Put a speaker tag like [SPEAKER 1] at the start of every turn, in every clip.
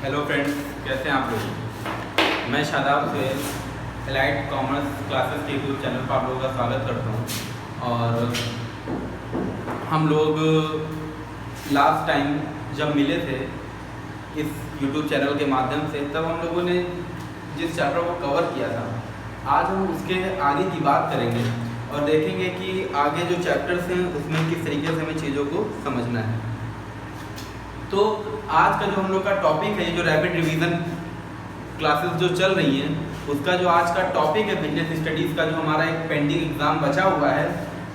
[SPEAKER 1] Hello friends, कैसे हैं आप लोग। मैं शादाब से एलाइट कॉमर्स क्लासेस के यूट्यूब चैनल पर आप लोगों का स्वागत करता हूं। और हम लोग लास्ट टाइम जब मिले थे इस यूट्यूब चैनल के माध्यम से, तब हम लोगों ने जिस चैप्टर को कवर किया था, आज हम उसके आगे की बात करेंगे और देखेंगे कि आगे जो चैप्टर्स हैं उसमें किस तरीके से हमें चीज़ों को समझना है। तो आज का जो हम लोग का टॉपिक है, जो रैपिड रिवीजन क्लासेस जो चल रही हैं, उसका जो आज का टॉपिक है बिजनेस स्टडीज़ का, जो हमारा एक पेंडिंग एग्ज़ाम बचा हुआ है,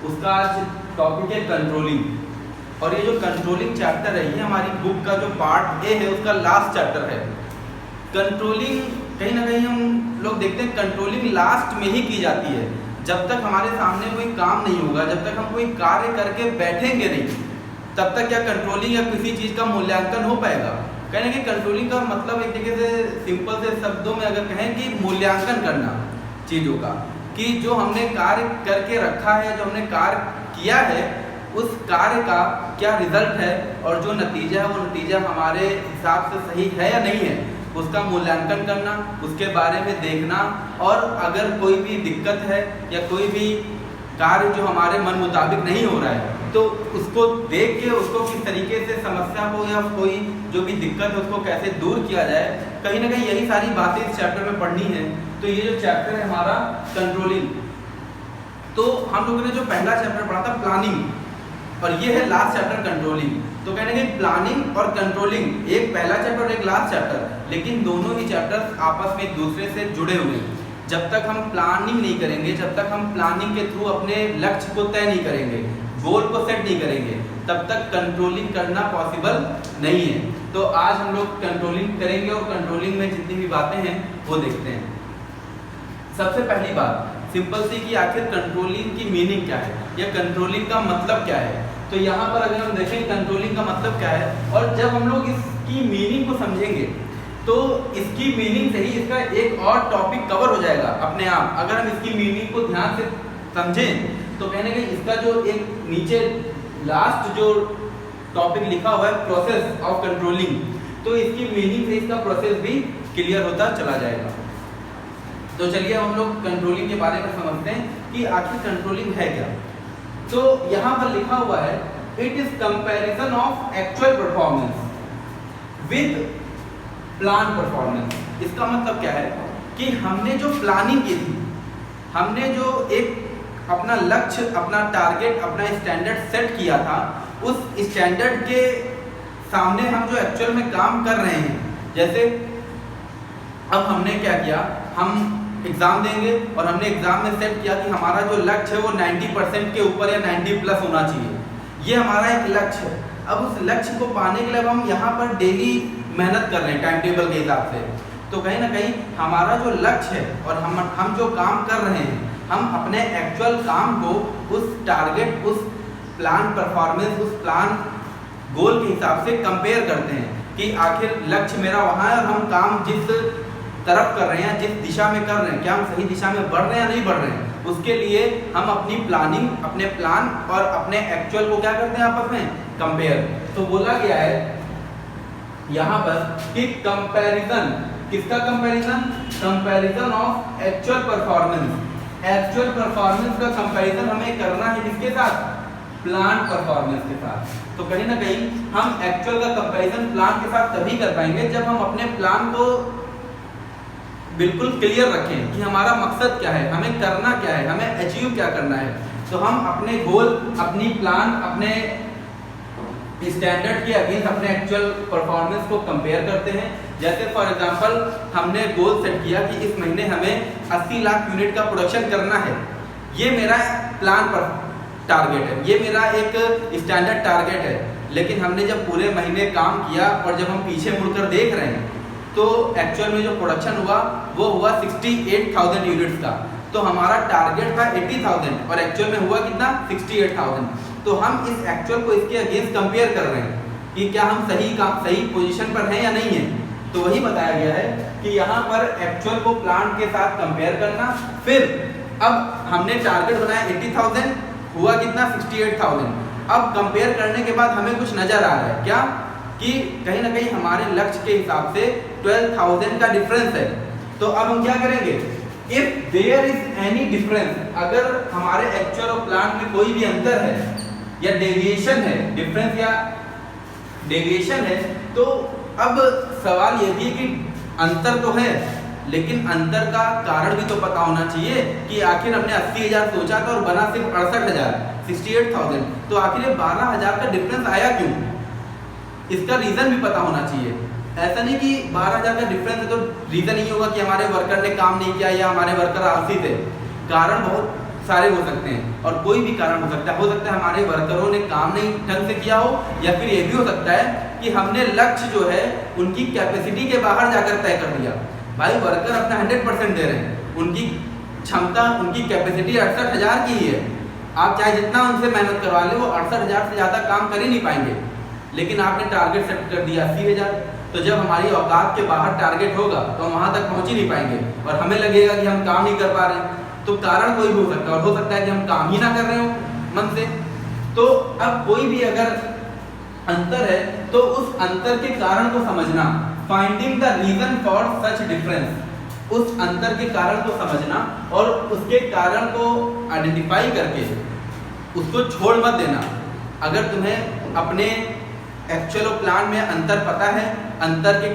[SPEAKER 1] उसका आज टॉपिक है कंट्रोलिंग। और ये जो कंट्रोलिंग चैप्टर है, ये हमारी बुक का जो पार्ट ए है उसका लास्ट चैप्टर है। कंट्रोलिंग कहीं ना कहीं हम लोग देखते हैं कंट्रोलिंग लास्ट में ही की जाती है। जब तक हमारे सामने कोई काम नहीं होगा, जब तक हम कोई कार्य करके बैठेंगे नहीं, तब तक क्या कंट्रोलिंग या किसी चीज़ का मूल्यांकन हो पाएगा। कहने कि कंट्रोलिंग का मतलब एक तरीके से सिंपल से शब्दों में अगर कहें कि मूल्यांकन करना चीज़ों का, कि जो हमने कार्य करके रखा है, जो हमने कार्य किया है, उस कार्य का क्या रिजल्ट है और जो नतीजा है वो नतीजा हमारे हिसाब से सही है या नहीं है, उसका मूल्यांकन करना, उसके बारे में देखना। और अगर कोई भी दिक्कत है या कोई भी कार्य जो हमारे मन मुताबिक नहीं हो रहा है, तो उसको देख के उसको किस तरीके से समस्या को या कोई जो भी दिक्कत है उसको कैसे दूर किया जाए, कहीं ना कहीं यही सारी बातें इस चैप्टर में पढ़नी है। तो ये जो चैप्टर है हमारा कंट्रोलिंग, तो हम लोगों ने जो पहला चैप्टर पढ़ा था प्लानिंग, और ये है लास्ट चैप्टर कंट्रोलिंग। तो कहने कि प्लानिंग और कंट्रोलिंग एक पहला चैप्टर और एक लास्ट चैप्टर, लेकिन दोनों ही चैप्टर्स आपस में एक दूसरे से जुड़े हुए हैं। जब तक हम प्लानिंग नहीं करेंगे, जब तक हम प्लानिंग के थ्रू अपने लक्ष्य को तय नहीं करेंगे, गोल को सेट नहीं करेंगे, तब तक कंट्रोलिंग करना पॉसिबल नहीं है। तो आज हम लोग कंट्रोलिंग करेंगे और कंट्रोलिंग में जितनी भी बातें हैं वो देखते हैं। सबसे पहली बात सिंपल सी कि आखिर कंट्रोलिंग की मीनिंग क्या है या कंट्रोलिंग का मतलब क्या है। तो यहाँ पर अगर हम देखें कंट्रोलिंग का मतलब क्या है, और जब हम लोग इसकी मीनिंग को समझेंगे तो इसकी मीनिंग से ही इसका एक और टॉपिक कवर हो जाएगा अपने आप। अगर हम इसकी मीनिंग को ध्यान से समझें तो कहने के इसका जो एक नीचे लास्ट जो टॉपिक लिखा हुआ है प्रोसेस ऑफ कंट्रोलिंग, तो इसकी मीनिंग से इसका प्रोसेस भी क्लियर होता चला जाएगा। तो चलिए हम लोग कंट्रोलिंग के बारे में समझते हैं कि आखिर कंट्रोलिंग है क्या। तो यहाँ पर लिखा हुआ है it is comparison of actual performance with plan performance. इसका मतलब क्या है कि हमने जो प्लानिंग की थी, हमने जो एक अपना लक्ष्य, अपना टारगेट, अपना स्टैंडर्ड सेट किया था, उस स्टैंडर्ड के सामने हम जो एक्चुअल में काम कर रहे हैं, जैसे अब हमने क्या किया, हम एग्ज़ाम देंगे और हमने एग्ज़ाम में सेट किया कि हमारा जो लक्ष्य है वो 90% के ऊपर या 90 प्लस होना चाहिए। ये हमारा एक लक्ष्य है। अब उस लक्ष्य को पाने के लिए हम यहाँ पर डेली मेहनत कर रहे हैं टाइम टेबल के हिसाब से। तो कहीं ना कहीं हमारा जो लक्ष्य है और हम जो काम कर रहे हैं, हम अपने एक्चुअल काम को उस टारगेट, उस प्लान परफॉर्मेंस, उस प्लान गोल के हिसाब से कंपेयर करते हैं कि आखिर लक्ष्य मेरा वहाँ है और हम काम जिस तरफ कर रहे हैं, जिस दिशा में कर रहे हैं, क्या हम सही दिशा में बढ़ रहे हैं या नहीं बढ़ रहे हैं। उसके लिए हम अपनी प्लानिंग, अपने प्लान और अपने एक्चुअल को क्या करते हैं आपस में कंपेयर। तो बोला गया है यहाँ पर कि कंपैरिजन, किसका comparison, comparison of actual performance. Actual performance का कंपैरिजन हमें करना है किसके साथ, प्लान परफॉर्मेंस के साथ। तो कहीं ना कहीं हम एक्चुअल का कंपैरिजन प्लान के साथ तभी कर पाएंगे जब हम अपने प्लान को बिल्कुल क्लियर रखें कि हमारा मकसद क्या है, हमें करना क्या है, हमें अचीव क्या करना है। तो हम अपने गोल, अपनी प्लान, अपने स्टैंडर्ड के अगेंस्ट अपने एक्चुअल परफॉर्मेंस को कंपेयर करते हैं। जैसे फॉर एग्जांपल हमने गोल सेट किया कि इस महीने हमें 80 लाख यूनिट का प्रोडक्शन करना है, ये मेरा प्लान पर टारगेट है, ये मेरा एक स्टैंडर्ड टारगेट है। लेकिन हमने जब पूरे महीने काम किया और जब हम पीछे मुड़कर देख रहे हैं तो एक्चुअल में जो प्रोडक्शन हुआ वो हुआ 68,000 यूनिट्स का। तो हमारा टारगेट था 80,000 और एक्चुअल में हुआ कितना, 68,000। तो हम इस एक्चुअल को इसके अगेंस्ट कंपेयर कर रहे हैं कि क्या हम सही पोजीशन पर हैं या नहीं है। तो वही बताया गया है कि यहाँ पर एक्चुअल को प्लान के साथ कंपेयर करना। फिर अब हमने टारगेट बनाया 80,000, हुआ कितना, 68,000। अब कंपेयर करने के बाद हमें कुछ नजर आ रहा है, क्या, कि कहीं ना कहीं हमारे लक्ष्य के हिसाब से 12,000 का डिफरेंस है। तो अब हम क्या करेंगे, if there is any difference, अगर हमारे एक्चुअल और प्लान में कोई भी अंतर है या डेविएशन है, डिफरेंस या डेविएशन है, तो अब सवाल ये भी कि अंतर तो है लेकिन अंतर का कारण भी तो पता होना चाहिए कि आखिर हमने 80,000 सोचा था और बना सिर्फ 68,000, 68,000, तो आखिर ये 12,000 का डिफरेंस आया क्यों, इसका रीजन भी पता होना चाहिए। ऐसा नहीं कि 12,000 का डिफरेंस है तो रीजन ही होगा कि हमारे वर्कर ने काम नहीं किया या हमारे वर्कर आलसी थे। कारण बहुत सारे हो सकते हैं और कोई भी कारण हो सकता है हमारे वर्करों ने काम नहीं ढंग से किया हो, या फिर ये भी हो सकता है कि हमने लक्ष्य जो है उनकी कैपेसिटी के बाहर जाकर तय कर दिया। भाई वर्कर अपना 100% दे रहे हैं, उनकी क्षमता, उनकी कैपेसिटी 68,000 की ही है। आप चाहे जितना उनसे मेहनत करवा ले, वो 68,000 से ज़्यादा काम कर ही नहीं पाएंगे। लेकिन आपने टारगेट सेट कर दिया 80,000, तो जब हमारी औकात के बाहर टारगेट होगा तो हम वहाँ तक पहुँच ही नहीं पाएंगे और हमें लगेगा कि हम काम नहीं कर पा रहे हैं। तो कारण कोई भी हो सकता है, और हो सकता है कि हम काम ही ना कर रहे हो मन से। तो अब कोई भी अगर अंतर है तो उस अंतर के कारण को समझना, finding the reason for such difference, उस अंतर के कारण को समझना और उसके कारण को आइडेंटिफाई करके उसको छोड़ मत देना। अगर तुम्हें अपने एक्चुअल और प्लान में अंतर पता है, अंतर के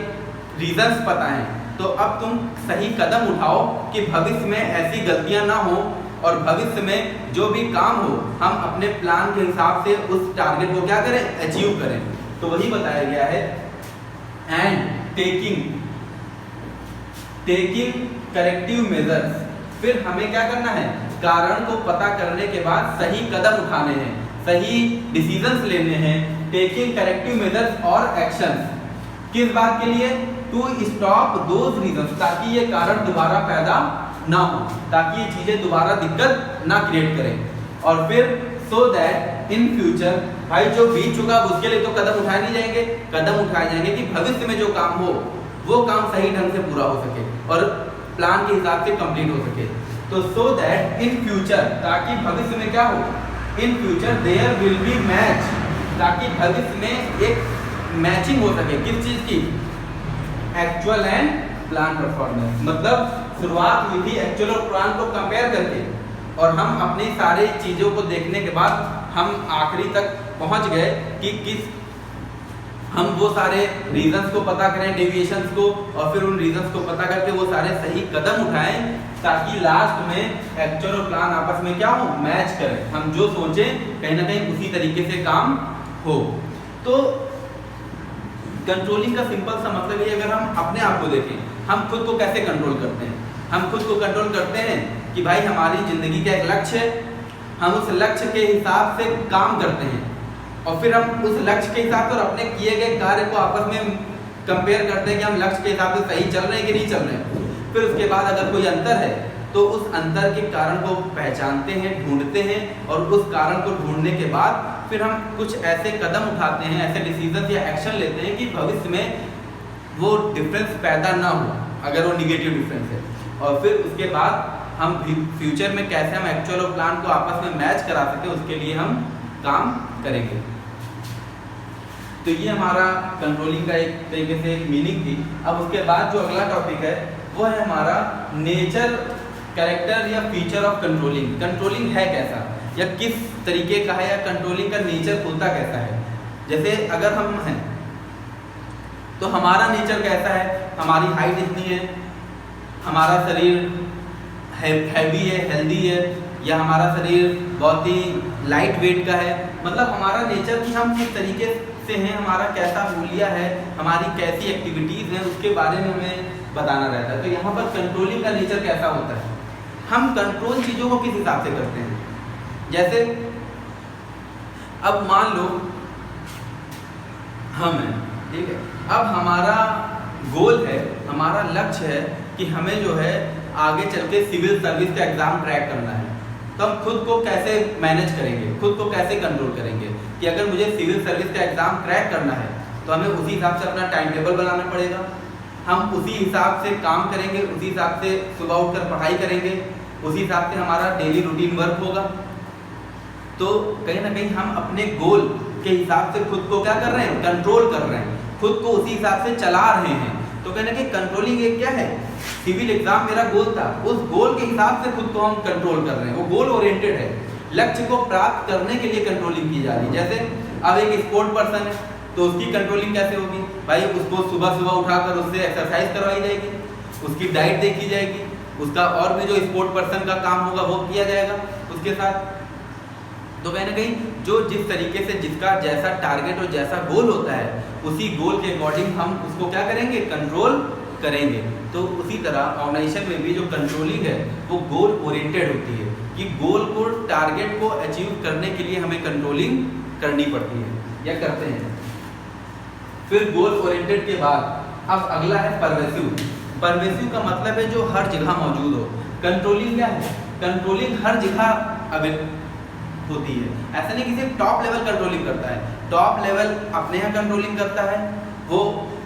[SPEAKER 1] रीजंस पता हैं, तो अब तुम सही कदम उठाओ कि भविष्य में ऐसी गलतियां ना हो और भविष्य में जो भी काम हो हम अपने प्लान के हिसाब से उस टारगेट को क्या करें, अचीव करें। तो वही बताया गया है, एंड टेकिंग करेक्टिव मेजर्स। फिर हमें क्या करना है, कारण को पता करने के बाद सही कदम उठाने हैं, सही डिसीजंस लेने हैं। टेकिंग करेक्टिव मेजर्स और एक्शंस, किस बात के लिए, टू स्टॉप दोज रीजंस, ताकि ये कारण दोबारा पैदा ना हो, ताकि ये चीजें दोबारा दिक्कत ना क्रिएट करें। और फिर सो दैट इन फ्यूचर, भाई जो बीत चुका उसके लिए तो कदम उठाए नहीं जाएंगे, कदम उठाए जाएंगे कि भविष्य में जो काम हो वो काम सही ढंग से पूरा हो सके और प्लान के हिसाब से कंप्लीट हो सके। तो सो दैट इन फ्यूचर, ताकि भविष्य में क्या हो, in future there will be match, ताकि भविष्य में एक मैचिंग हो सके, किस चीज की, एक्चुअल एंड प्लान परफॉर्मेंस। मतलब शुरुआत हुई थी एक्चुअल और प्लान को कंपेयर करके, और हम अपनी सारी चीज़ों को देखने के बाद हम आखिरी तक पहुंच गए कि किस, हम वो सारे रीजंस को पता करें, डेविएशंस को, और फिर उन रीजंस को पता करके वो सारे सही कदम उठाएं ताकि लास्ट में एक्चुअल और प्लान आपस में क्या हो, मैच करें, हम जो सोचें कहीं ना कहीं उसी तरीके से काम हो। तो कंट्रोलिंग का सिंपल सा मतलब ये, अगर हम अपने आप को देखें, हम खुद को कैसे कंट्रोल करते हैं। हम खुद को कंट्रोल करते हैं कि भाई हमारी ज़िंदगी का एक लक्ष्य है, हम उस लक्ष्य के हिसाब से काम करते हैं और फिर हम उस लक्ष्य के हिसाब से और अपने किए गए कार्य को आपस में कंपेयर करते हैं कि हम लक्ष्य के हिसाब से सही चल रहे हैं कि नहीं चल रहे हैं। फिर उसके बाद अगर कोई अंतर है तो उस अंतर के कारण को पहचानते हैं, ढूंढते हैं, और उस कारण को ढूंढने के बाद फिर हम कुछ ऐसे कदम उठाते हैं, ऐसे डिसीजन या एक्शन लेते हैं कि भविष्य में वो डिफरेंस पैदा ना हो अगर वो निगेटिव डिफरेंस है। और फिर उसके बाद हम फ्यूचर में कैसे हम एक्चुअल और प्लान को आपस में मैच करा सके, उसके लिए हम काम करेंगे। तो ये हमारा कंट्रोलिंग का एक तरीके से मीनिंग थी। अब उसके बाद जो अगला टॉपिक है वो है हमारा नेचर, कैरेक्टर या फीचर ऑफ कंट्रोलिंग। कंट्रोलिंग है कैसा या किस तरीके का है, या कंट्रोलिंग का नेचर होता कैसा है। जैसे अगर हम हैं तो हमारा नेचर कैसा है, हमारी हाइट इतनी है, हमारा शरीर हैवी है, हेल्दी है, या हमारा शरीर बहुत ही लाइट वेट का है। मतलब हमारा नेचर कि हम किस तरीके से हैं, हमारा कैसा मूल्य है, हमारी कैसी एक्टिविटीज़ हैं, उसके बारे में हमें बताना रहता है। तो यहाँ पर कंट्रोलिंग का नेचर कैसा होता है, हम कंट्रोल चीज़ों को किस हिसाब से करते हैं। जैसे अब मान लो हम हैं, ठीक है, अब हमारा गोल है, हमारा लक्ष्य है कि हमें जो है आगे चल के सिविल सर्विस का एग्ज़ाम क्रैक करना है। तो हम खुद को कैसे मैनेज करेंगे, खुद को कैसे कंट्रोल करेंगे कि अगर मुझे सिविल सर्विस का एग्ज़ाम क्रैक करना है तो हमें उसी हिसाब से अपना टाइम टेबल बनाना पड़ेगा, हम उसी हिसाब से काम करेंगे, उसी हिसाब से सुबह उठकर पढ़ाई करेंगे, उसी हिसाब से हमारा डेली रूटीन वर्क होगा। तो कहीं ना कहीं हम अपने गोल के हिसाब से खुद को क्या कर रहे हैं, कंट्रोल कर रहे हैं, खुद को उसी हिसाब से चला रहे हैं। तो कहना कि कंट्रोलिंग एक क्या है, सिविल एग्जाम मेरा गोल था, उस गोल के हिसाब से खुद को हम कंट्रोल कर रहे हैं, वो गोल ओरिएंटेड है, लक्ष्य को प्राप्त करने के लिए कंट्रोलिंग की जा रही है। जैसे अब एक स्पोर्ट पर्सन है तो उसकी कंट्रोलिंग कैसे होगी भाई, उसको सुबह सुबह उठाकर उससे एक्सरसाइज करवाई जाएगी, उसकी डाइट देखी जाएगी, उसका और भी जो स्पोर्ट पर्सन का काम होगा वो किया जाएगा उसके साथ। तो कहीं ना कहीं जो जिस तरीके से जिसका जैसा टारगेट और जैसा गोल होता है उसी गोल के अकॉर्डिंग हम उसको क्या करेंगे, कंट्रोल करेंगे। तो उसी तरह ऑर्गेनाइजेशन में भी जो कंट्रोलिंग है वो गोल ओरिएंटेड होती है कि गोल को, टारगेट को अचीव करने के लिए हमें कंट्रोलिंग करनी पड़ती है या करते हैं। फिर गोल ओरिएंटेड के बाद अब अगला है परवेसिव। परवेसिव का मतलब है जो हर जगह मौजूद हो। कंट्रोलिंग क्या है, कंट्रोलिंग हर जगह अवेलेबल होती है। ऐसा नहीं किसी टॉप लेवल कंट्रोलिंग करता है, टॉप लेवल अपने यहाँ कंट्रोलिंग करता है, वो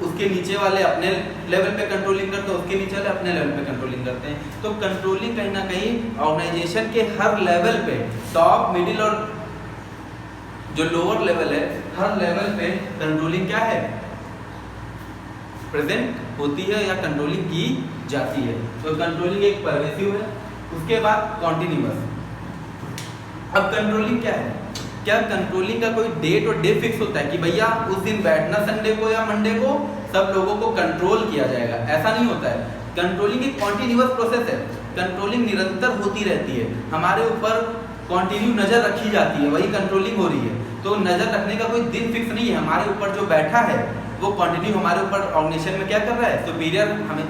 [SPEAKER 1] उसके नीचे वाले अपने लेवल पे कंट्रोलिंग करते हैं, उसके नीचे वाले अपने लेवल पे कंट्रोलिंग करते हैं। तो कंट्रोलिंग कहीं ना कहीं ऑर्गेनाइजेशन के हर लेवल पे, टॉप, मिडिल और जो लोअर लेवल है, हर लेवल पे कंट्रोलिंग क्या है, प्रेजेंट होती है या कंट्रोलिंग की जाती है। तो कंट्रोलिंग एक परवेसिव है। उसके बाद कॉन्टिन्यूअस। अब कंट्रोलिंग क्या है, क्या कंट्रोलिंग का कोई डेट और डे फिक्स होता है कि भैया उस दिन बैठना संडे को या मंडे को सब लोगों को कंट्रोल किया जाएगा, ऐसा नहीं होता है। कंट्रोलिंग एक कॉन्टिन्यूअस प्रोसेस है, कंट्रोलिंग निरंतर होती रहती है, हमारे ऊपर कॉन्टिन्यू नज़र रखी जाती है, वही कंट्रोलिंग हो रही है। तो नज़र रखने का कोई दिन फिक्स नहीं है, हमारे ऊपर जो बैठा है वो कॉन्टिन्यू हमारे ऊपर ऑर्गेनाइजेशन में क्या कर रहा है, सुपीरियर हमें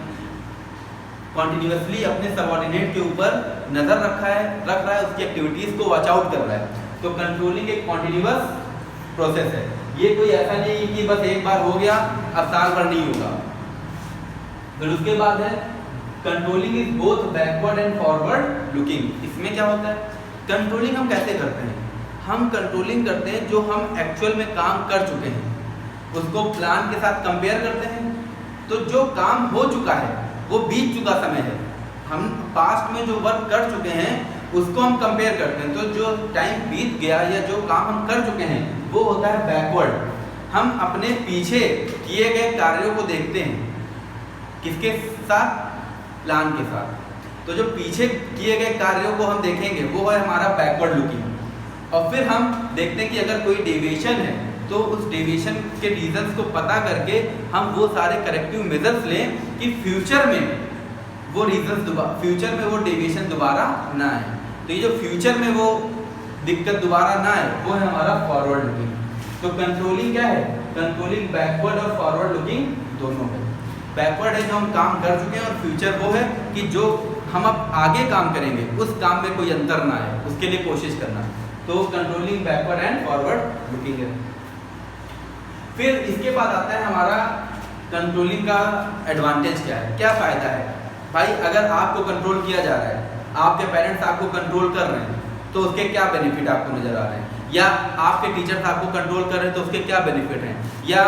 [SPEAKER 1] कॉन्टिन्यूसली अपने सबऑर्डिनेट के ऊपर नज़र रख रहा है, उसकी एक्टिविटीज़ को वॉच आउट कर रहा है। तो कंट्रोलिंग एक कॉन्टिन्यूअस प्रोसेस है, ये कोई ऐसा नहीं है कि बस एक बार हो गया अब साल भर नहीं होगा। फिर उसके बाद है controlling is both backward and forward looking. इसमें क्या होता है, कंट्रोलिंग हम कैसे करते हैं, हम कंट्रोलिंग करते हैं जो हम एक्चुअल में काम कर चुके हैं उसको प्लान के साथ कंपेयर करते हैं। तो जो काम हो चुका है वो बीत चुका समय है, हम पास्ट में जो वर्क कर चुके हैं उसको हम कंपेयर करते हैं। तो जो टाइम बीत गया या जो काम हम कर चुके हैं वो होता है बैकवर्ड। हम अपने पीछे किए गए कार्यों को देखते हैं, किसके साथ, प्लान के साथ। तो जो पीछे किए गए कार्यों को हम देखेंगे वो है हमारा बैकवर्ड लुकिंग। और फिर हम देखते हैं कि अगर कोई डेविएशन है तो उस डेविएशन के रीजंस को पता करके हम वो सारे करेक्टिव मेजर्स लें कि फ्यूचर में वो रीजंस फ्यूचर में वो डेविएशन दोबारा ना आए। तो ये जो फ्यूचर में वो दिक्कत दोबारा ना आए वो है हमारा फॉरवर्ड लुकिंग। तो कंट्रोलिंग क्या है, कंट्रोलिंग बैकवर्ड और फॉरवर्ड लुकिंग दोनों है। बैकवर्ड है जो हम काम कर चुके हैं और फ्यूचर वो है कि जो हम अब आगे काम करेंगे उस काम में कोई अंतर ना आए, उसके लिए कोशिश करना। तो controlling backward and forward looking है। फिर इसके बाद आता है हमारा कंट्रोलिंग का एडवांटेज क्या है, क्या फ़ायदा है। भाई अगर आपको कंट्रोल किया जा रहा है, आपके पेरेंट्स आपको कंट्रोल कर रहे हैं तो उसके क्या बेनिफिट आपको नज़र आ रहे हैं, या आपके टीचर्स आपको कंट्रोल कर रहे हैं तो उसके क्या बेनिफिट हैं, या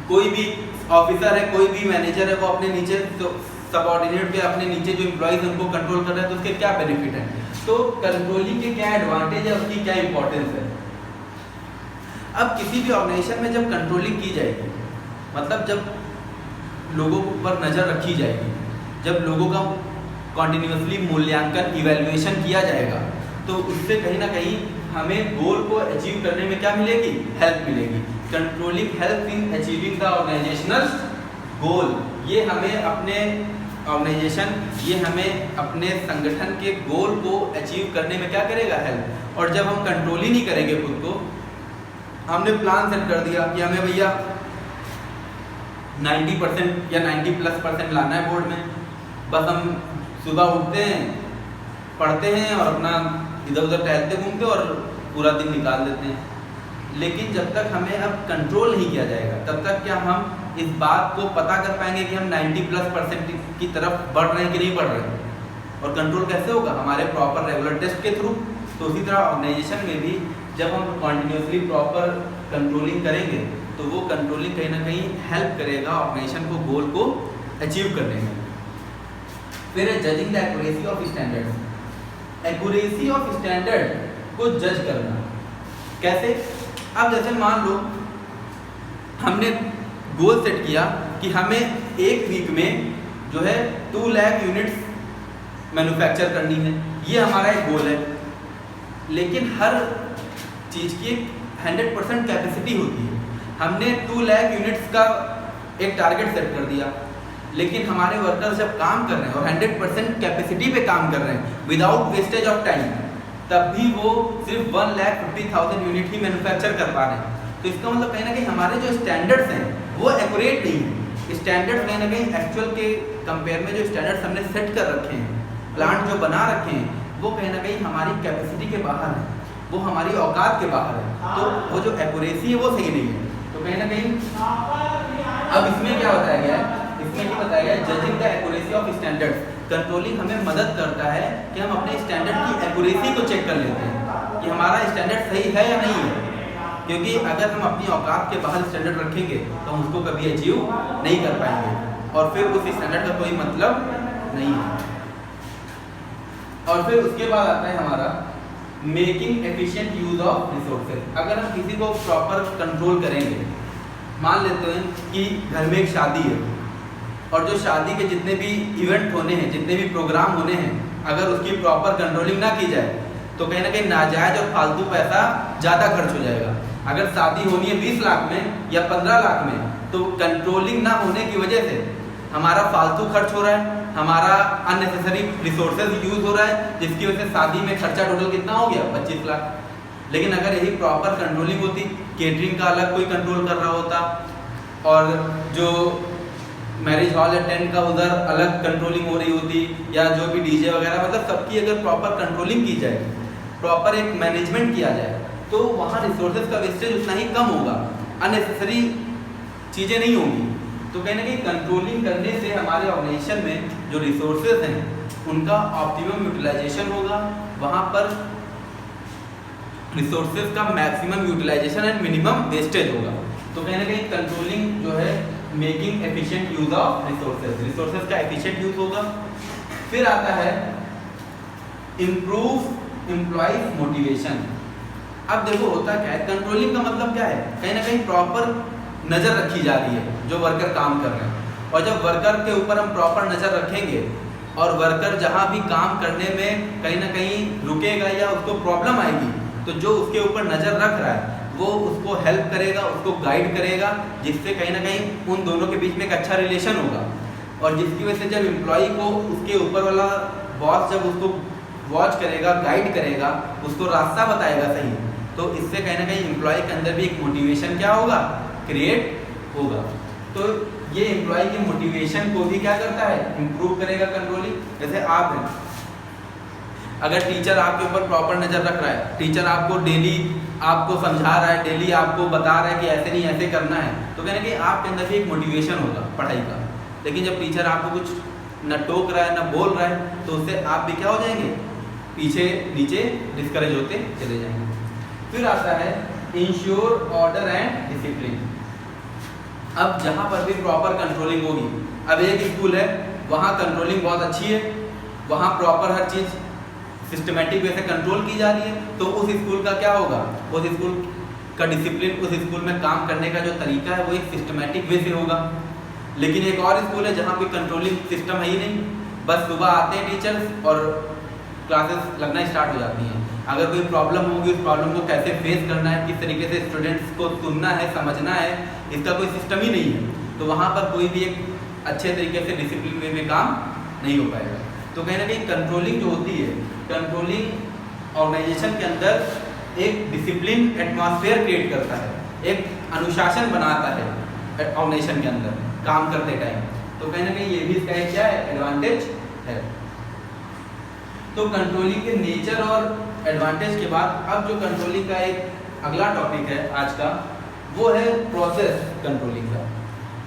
[SPEAKER 1] कोई भी ऑफिसर है, कोई भी मैनेजर है वो अपने नीचे तो सबऑर्डिनेट पे अपने नीचे जो एम्प्लॉइज हैं उनको कंट्रोल कर रहे हैं तो उसके क्या बेनिफिट हैं। तो कंट्रोलिंग के क्या एडवांटेज है, उसकी क्या इंपॉर्टेंस है। अब किसी भी ऑर्गेनाइजेशन में जब कंट्रोलिंग की जाएगी, मतलब जब लोगों पर नज़र रखी जाएगी, जब लोगों का कॉन्टिन्यूसली मूल्यांकन, इवैल्यूएशन किया जाएगा, तो उससे कहीं ना कहीं हमें गोल को अचीव करने में क्या मिलेगी, हेल्प मिलेगी। Controlling help in achieving the organisational goal. ये हमें अपने ऑर्गेनाइजेशन, ये हमें अपने संगठन के गोल को अचीव करने में क्या करेगा, हेल्प। और जब हम कंट्रोल ही नहीं करेंगे खुद को, हमने प्लान सेट कर दिया कि हमें भैया 90% या 90+% लाना है बोर्ड में, बस हम सुबह उठते हैं, पढ़ते हैं और अपना इधर उधर टहलते घूमते और पूरा दिन निकाल देते हैं। लेकिन जब तक हमें अब कंट्रोल नहीं किया जाएगा तब तक क्या हम इस बात को पता कर पाएंगे कि हम 90+% की तरफ बढ़ रहे हैं कि नहीं बढ़ रहे हैं। और कंट्रोल कैसे होगा, हमारे प्रॉपर रेगुलर टेस्ट के थ्रू। तो उसी तरह ऑर्गेनाइजेशन में भी जब हम कॉन्टिन्यूसली प्रॉपर कंट्रोलिंग करेंगे तो वो कंट्रोलिंग कहीं ना कहीं हेल्प करेगा ऑर्गेनाइजेशन को गोल को अचीव करने में। फिर है judging the accuracy of standard. Accuracy of standard को जज करना। कैसे? अब जैसे मान लो हमने गोल सेट किया कि हमें एक वीक में जो है 2 लाख यूनिट्स मैन्युफैक्चर करनी है, ये हमारा एक गोल है। लेकिन हर चीज़ की 100% कैपेसिटी होती है। हमने 2 लाख यूनिट्स का एक टारगेट सेट कर दिया, लेकिन हमारे वर्कर्स जब काम कर रहे हैं और 100% कैपेसिटी पे काम कर रहे हैं विदाउट वेस्टेज ऑफ टाइम, तब भी वो सिर्फ 1,50,000 यूनिट ही मैन्युफैक्चर कर पा रहे हैं। तो इसका मतलब कहीं ना कहीं हमारे जो स्टैंडर्ड्स हैं वो एक्यूरेट नहीं है। स्टैंडर्ड कहीं ना कहीं एक्चुअल के कंपेयर में जो स्टैंडर्ड्स हमने सेट कर रखे हैं, प्लांट जो बना रखे हैं, वो कहीं ना कहीं हमारी कैपेसिटी के बाहर है, वो हमारी औकात के बाहर है। तो वो जो एक्यूरेसी है वो सही नहीं है। तो कहीं ना कहीं अब इसमें क्या बताया गया है, इसमें ये बताया गया है judging the accuracy of standards. Controlling हमें मदद करता है कि हम अपने स्टैंडर्ड की एक्यूरेसी को चेक कर लेते हैं कि हमारा स्टैंडर्ड सही है या नहीं है। क्योंकि अगर हम अपनी औकात के बाहर स्टैंडर्ड रखेंगे तो हम उसको कभी अचीव नहीं कर पाएंगे और फिर उस स्टैंडर्ड का कोई मतलब नहीं है। और फिर उसके बाद आता है हमारा making efficient use of resources. अगर हम किसी को प्रॉपर कंट्रोल करेंगे, मान लेते हैं कि घर में एक शादी है और जो शादी के जितने भी इवेंट होने हैं, जितने भी प्रोग्राम होने हैं, अगर उसकी प्रॉपर कंट्रोलिंग ना की जाए तो कहीं ना कहीं नाजायज और फालतू पैसा ज़्यादा खर्च हो जाएगा। अगर शादी होनी है 20 लाख में या 15 लाख में, तो कंट्रोलिंग ना होने की वजह से हमारा फालतू खर्च हो रहा है, हमारा अननेसेसरी रिसोर्सेज यूज हो रहा है, जिसकी वजह से शादी में खर्चा टोटल कितना हो गया 25 लाख। लेकिन अगर यही प्रॉपर कंट्रोलिंग होती, केटरिंग का अलग कोई कंट्रोल कर रहा होता और जो मैरिज हॉल या टेंट का उधर अलग कंट्रोलिंग हो रही होती, या जो भी डीजे वगैरह, मतलब सबकी अगर प्रॉपर कंट्रोलिंग की जाए, प्रॉपर एक मैनेजमेंट किया जाए, तो वहाँ रिसोर्सेज का वेस्टेज उतना ही कम होगा, अननेसेसरी चीज़ें नहीं होंगी। तो कहीं ना कहीं कंट्रोलिंग करने से हमारे ऑर्गेनाइजेशन में जो रिसोर्सेज हैं उनका ऑप्टिमम यूटिलाइजेशन होगा, वहाँ पर रिसोर्सेज का maximum utilisation and minimum wastage होगा। तो कहीं ना कहीं कंट्रोलिंग जो है making efficient use of resources, resources का एफिशिएंट यूज होगा। फिर आता है इम्प्रूव एम्प्लॉइज मोटिवेशन। अब देखो होता क्या है, कंट्रोलिंग का मतलब क्या है, कहीं ना कहीं प्रॉपर नज़र रखी जा रही है जो वर्कर काम कर रहे हैं, और जब वर्कर के ऊपर हम प्रॉपर नज़र रखेंगे और वर्कर जहाँ भी काम करने में कहीं ना कहीं रुकेगा या उसको प्रॉब्लम आएगी, तो जो उसके ऊपर नज़र रख रहा है वो उसको हेल्प करेगा, उसको गाइड करेगा, जिससे कहीं ना कहीं उन दोनों के बीच में एक अच्छा रिलेशन होगा। और जिसकी वजह से जब एम्प्लॉई को उसके ऊपर वाला बॉस जब उसको वॉच करेगा, गाइड करेगा, उसको रास्ता बताएगा सही, तो इससे कहीं ना कहीं एम्प्लॉय के अंदर भी एक मोटिवेशन क्या होगा, क्रिएट होगा। तो ये एम्प्लॉय की मोटिवेशन को भी क्या करता है, इम्प्रूव करेगा कंट्रोलिंग। जैसे आप हैं, अगर टीचर आपके ऊपर प्रॉपर नज़र रख रहा है, टीचर आपको डेली आपको समझा रहा है, डेली आपको बता रहा है कि ऐसे नहीं ऐसे करना है, तो कहने कि आपके अंदर भी एक मोटिवेशन होगा पढ़ाई का। लेकिन जब टीचर आपको कुछ न टोक रहा है न बोल रहा है, तो उससे आप भी क्या हो जाएंगे, पीछे नीचे डिस्करेज होते चले जाएंगे। फिर आता है इंश्योर ऑर्डर एंड डिसिप्लिन। अब जहाँ पर भी प्रॉपर कंट्रोलिंग होगी, अब एक स्कूल है वहाँ कंट्रोलिंग बहुत अच्छी है, वहाँ प्रॉपर हर चीज़ सिस्टमेटिक वे से कंट्रोल की जा रही है, तो उस स्कूल का क्या होगा, उस स्कूल का डिसिप्लिन, उस स्कूल में काम करने का जो तरीका है वो एक सिस्टमेटिक वे से होगा। लेकिन एक और स्कूल है जहाँ कोई कंट्रोलिंग सिस्टम है ही नहीं, बस सुबह आते हैं टीचर्स और क्लासेस लगना स्टार्ट हो जाती हैं। अगर कोई प्रॉब्लम होगी, उस प्रॉब्लम को कैसे फेस करना है, किस तरीके से स्टूडेंट्स को सुनना है, समझना है, इसका कोई सिस्टम ही नहीं है, तो वहाँ पर कोई भी एक अच्छे तरीके से डिसिप्लिन वे में काम नहीं हो पाएगा। तो कहीं ना कहीं कंट्रोलिंग जो होती है, कंट्रोलिंग ऑर्गेनाइजेशन के अंदर एक डिसिप्लिन एटमॉस्फेयर क्रिएट करता है, एक अनुशासन बनाता है ऑर्गेनाइजेशन के अंदर काम करते टाइम। तो कहीं ना कहीं ये भी इसका एक क्या है, एडवांटेज है। तो कंट्रोलिंग के नेचर और एडवांटेज के बाद अब जो कंट्रोलिंग का एक अगला टॉपिक है आज का, वो है प्रोसेस कंट्रोलिंग का।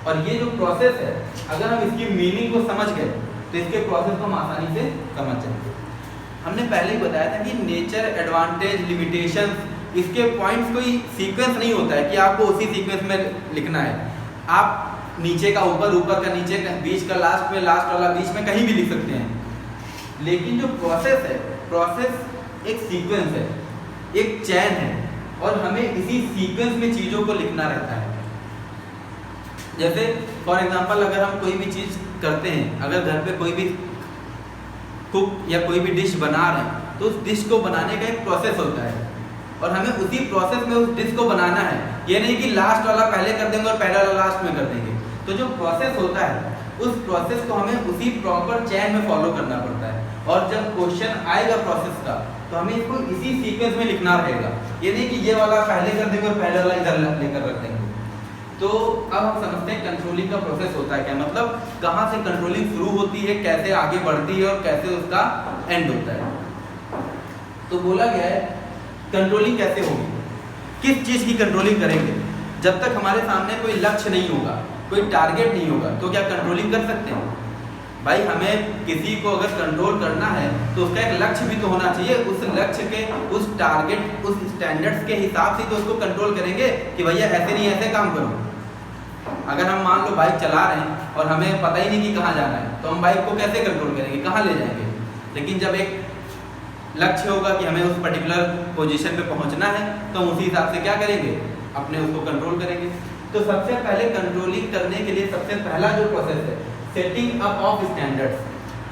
[SPEAKER 1] और ये जो प्रोसेस है, अगर हम इसकी मीनिंग को समझ गए तो इसके प्रोसेस को हम आसानी से समझ जाएंगे। हमने पहले ही बताया था कि नेचर, एडवांटेज, लिमिटेशन, इसके पॉइंट्स कोई सीक्वेंस नहीं होता है कि आपको उसी सीक्वेंस में लिखना है। आप नीचे का ऊपर, ऊपर का नीचे, बीच का लास्ट में, लास्ट वाला बीच में, कहीं भी लिख सकते हैं। लेकिन जो प्रोसेस है, प्रोसेस एक सीक्वेंस है, एक चैन है, और हमें इसी सीक्वेंस में चीज़ों को लिखना रहता है। जैसे फॉर एग्जांपल अगर हम कोई भी चीज़ करते हैं, अगर घर पे कोई भी कुक या कोई भी डिश बना रहे हैं तो उस डिश को बनाने का एक प्रोसेस होता है और हमें उसी प्रोसेस में उस डिश को बनाना है। ये नहीं कि लास्ट वाला पहले कर देंगे और पहला वाला लास्ट में कर देंगे। तो जो प्रोसेस होता है उस प्रोसेस को हमें उसी प्रॉपर चैन में फॉलो करना पड़ता है और जब क्वेश्चन आएगा प्रोसेस का तो हमें इसको इसी सीक्वेंस में लिखना रहेगा। ये नहीं कि ये वाला पहले कर देंगे और पहले वाला इधर लेकर रख देंगे। तो अब हम समझते हैं कंट्रोलिंग का प्रोसेस होता है क्या, मतलब कहाँ से कंट्रोलिंग शुरू होती है, कैसे आगे बढ़ती है और कैसे उसका एंड होता है। तो बोला गया है कंट्रोलिंग कैसे होगी, किस चीज़ की कंट्रोलिंग करेंगे। जब तक हमारे सामने कोई लक्ष्य नहीं होगा, कोई टारगेट नहीं होगा तो क्या कंट्रोलिंग कर सकते हैं? भाई हमें किसी को अगर कंट्रोल करना है तो उसका एक लक्ष्य भी तो होना चाहिए। उस लक्ष्य के, उस टारगेट, उस स्टैंडर्ड्स के हिसाब से तो उसको कंट्रोल करेंगे कि भैया ऐसे नहीं ऐसे काम करो। अगर हम मान लो बाइक चला रहे हैं और हमें पता ही नहीं कि कहाँ जाना है तो हम बाइक को कैसे कंट्रोल करेंगे, कहाँ ले जाएंगे। लेकिन जब एक लक्ष्य होगा कि हमें उस पर्टिकुलर पोजीशन पे पहुंचना है तो हम उसी हिसाब से क्या करेंगे, अपने उसको कंट्रोल करेंगे। तो सबसे पहले कंट्रोलिंग करने के लिए सबसे पहला जो प्रोसेस है सेटिंग अप ऑफ स्टैंडर्ड्स।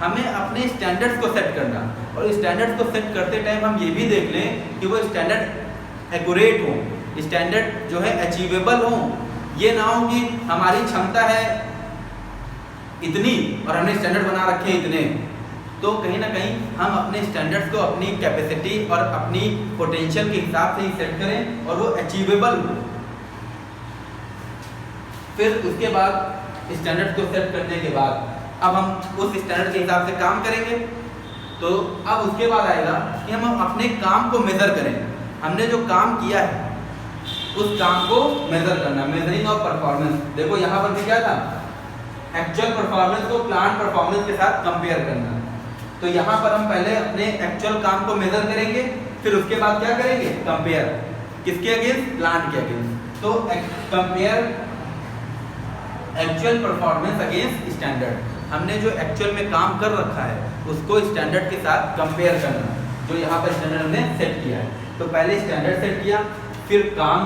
[SPEAKER 1] हमें अपने स्टैंडर्ड्स को सेट करना और स्टैंडर्ड्स को सेट करते टाइम हम ये भी देख लें कि वो स्टैंडर्ड एक्यूरेट हो, स्टैंडर्ड जो है अचीवेबल हो। ये ना हो कि हमारी क्षमता है इतनी और हमने स्टैंडर्ड बना रखे हैं इतने। तो कहीं ना कहीं हम अपने स्टैंडर्ड्स को अपनी कैपेसिटी और अपनी पोटेंशियल के हिसाब से ही सेट करें और वो अचीवेबल हो। फिर उसके बाद स्टैंडर्ड्स को सेट करने के बाद अब हम उस स्टैंडर्ड के हिसाब से काम करेंगे। तो अब उसके बाद आएगा कि हम अपने काम को मेजर करें। हमने जो काम किया है उस काम को मेजर करना, मेजरिंग ऑफ परफॉर्मेंस। देखो यहाँ पर भी क्या था, एक्चुअल परफॉर्मेंस को प्लान परफॉर्मेंस के साथ कंपेयर करना। तो यहाँ पर हम पहले अपने एक्चुअल काम को मेजर करेंगे, फिर उसके बाद क्या करेंगे, कंपेयर, किसके अगेंस्ट, प्लान के अगेंस्ट। तो compare actual performance against standard. हमने जो एक्चुअल में काम कर रखा है उसको स्टैंडर्ड के साथ कंपेयर करना, जो यहाँ पर स्टैंडर्ड हमने सेट किया है। तो पहले स्टैंडर्ड सेट किया, फिर काम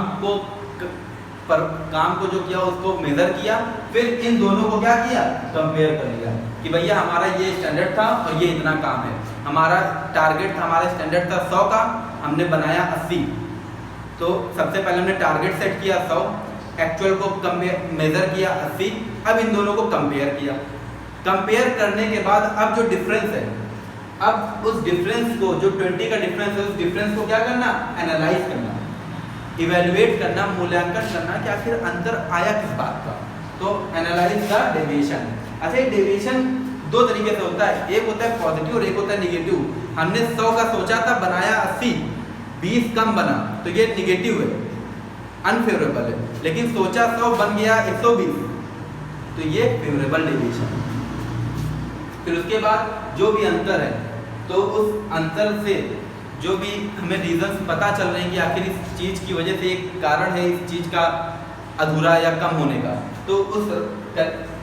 [SPEAKER 1] को जो किया उसको मेजर किया, फिर इन दोनों को क्या किया, कंपेयर कर लिया कि भैया हमारा ये स्टैंडर्ड था और ये इतना काम है। हमारा टारगेट था, हमारा स्टैंडर्ड था 100 का, हमने बनाया 80। तो सबसे पहले हमने टारगेट सेट किया 100, एक्चुअल को मेजर किया 80। अब इन दोनों को कंपेयर किया। कंपेयर करने के बाद अब जो डिफरेंस है, अब उस डिफरेंस को, जो 20 का डिफरेंस है, उस डिफरेंस को क्या करना, एनालाइज करना, इवेल्युएट करना, मूल्यांकन करना कि आखिर अंतर आया किस बात का। तो एनालाइज द डेविएशन। अच्छा, ये डेविएशन दो तरीके से होता है, एक होता है पॉजिटिव और एक होता है निगेटिव। हमने 100 का सोचा था, बनाया 80, 20 कम बना तो ये निगेटिव है, अनफेवरेबल है। लेकिन सोचा 100 बन गया 120 तो ये फेवरेबल डेविएशन। फिर उसके बाद जो भी अंतर है तो उस अंतर से जो भी हमें रीजंस पता चल रहे हैं कि आखिर इस चीज़ की वजह से एक कारण है इस चीज़ का अधूरा या कम होने का, तो उस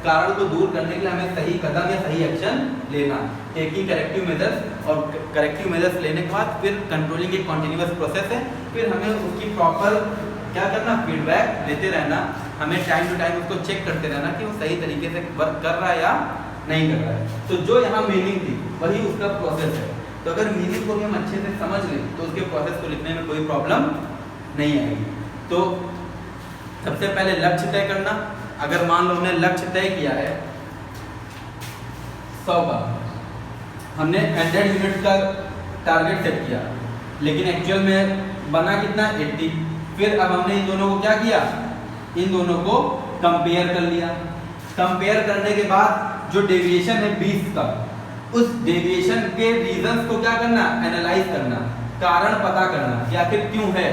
[SPEAKER 1] कारण को दूर करने के लिए हमें सही कदम या सही एक्शन लेना, टेकिंग करेक्टिव मेजर्स। और करेक्टिव मेजर्स लेने के बाद फिर कंट्रोलिंग एक कॉन्टिन्यूअस प्रोसेस है। फिर हमें उसकी प्रॉपर क्या करना, फीडबैक लेते रहना, हमें टाइम टू टाइम उसको चेक करते रहना कि वो सही तरीके से वर्क कर रहा है या नहीं कर रहा है। तो जो यहाँ मीनिंग थी वही उसका प्रोसेस है। तो अगर मीनिंग को भी हम अच्छे से समझ लें तो उसके प्रोसेस को लिखने में कोई प्रॉब्लम नहीं आएगी। तो सबसे पहले लक्ष्य तय करना। अगर मान लो हमने लक्ष्य तय किया है 100 का, हमने 100 यूनिट का टारगेट सेट किया, लेकिन एक्चुअल में बना कितना, 80। फिर अब हमने इन दोनों को क्या किया, इन दोनों को कंपेयर कर लिया। कंपेयर करने के बाद जो डेविएशन है 20 का, उस डेविएशन के रीजंस को क्या करना, एनालाइज करना, कारण पता करना कि आखिर क्यों है।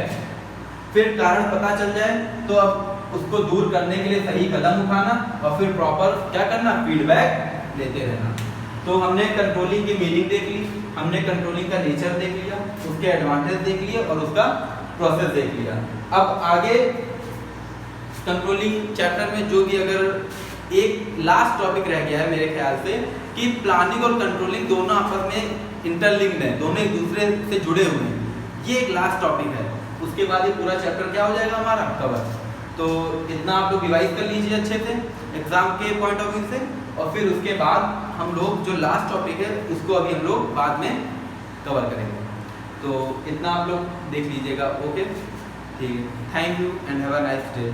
[SPEAKER 1] फिर कारण पता चल जाए तो अब उसको दूर करने के लिए सही कदम उठाना और फिर प्रॉपर क्या करना, फीडबैक लेते रहना। तो हमने कंट्रोलिंग की मीनिंग देख ली, हमने कंट्रोलिंग का नेचर देख लिया, उसके एडवांटेज देख लिए और उसका प्रोसेस देख लिया। अब आगे कंट्रोलिंग चैप्टर में जो भी अगर एक लास्ट टॉपिक रह गया है मेरे ख्याल से कि प्लानिंग और कंट्रोलिंग दोनों आपस में इंटरलिंक्ड हैं, दोनों एक दूसरे से जुड़े हुए हैं। ये एक लास्ट टॉपिक है। उसके बाद ये पूरा चैप्टर क्या हो जाएगा हमारा कवर। तो इतना आप लोग रिवाइज कर लीजिए अच्छे से एग्जाम के पॉइंट ऑफ व्यू से, और फिर उसके बाद हम लोग जो लास्ट टॉपिक है उसको अभी हम लोग बाद में कवर करेंगे। तो इतना आप लोग देख लीजिएगा। ओके, ठीक है, thank you and have a nice day.